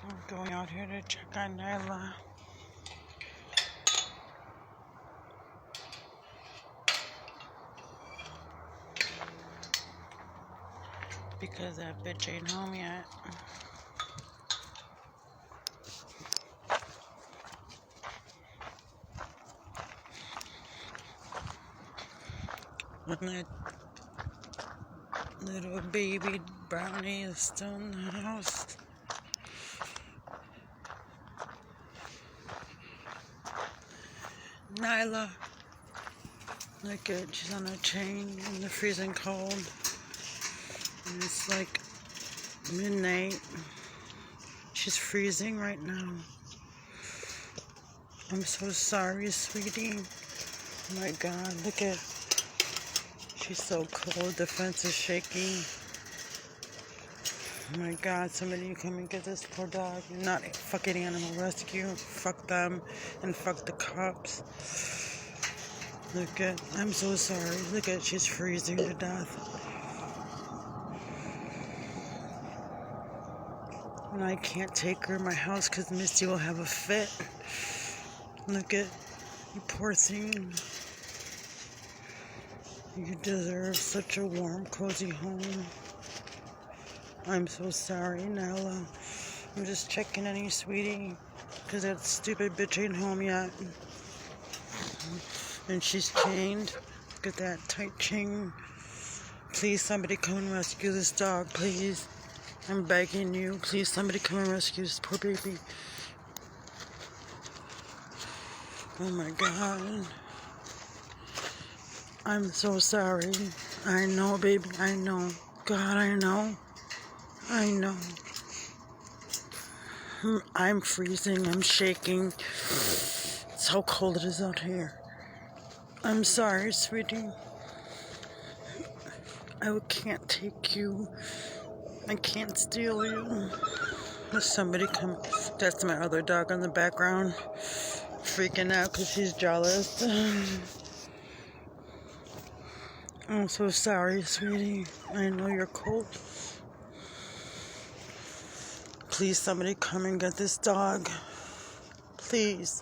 I'm going out here to check on Nyla. Because that bitch ain't home yet. And that little baby brownie is still in the house. Nyla, look at, she's on a chain in the freezing cold. And it's like midnight. She's freezing right now. I'm so sorry, sweetie. Oh my God, look at, she's so cold. The fence is shaking. Oh my God, somebody come and get this poor dog. Not fucking animal rescue. Fuck them and fuck the cops. Look at, I'm so sorry. Look at, she's freezing to death. And I can't take her in my house because Misty will have a fit. Look at, you poor thing. You deserve such a warm, cozy home. I'm so sorry, Nyla. I'm just checking on you, sweetie, because that stupid bitch ain't home yet. And she's chained. Look at that tight chain. Please, somebody come and rescue this dog, please. I'm begging you. Please, somebody come and rescue this poor baby. Oh my God. I'm so sorry. I know, baby. I know. God, I know. I know. I'm freezing. I'm shaking. It's how cold it is out here. I'm sorry, sweetie. I can't take you. I can't steal you. Somebody come. That's my other dog in the background. Freaking out because she's jealous. I'm so sorry, sweetie. I know you're cold. Please, somebody come and get this dog. Please.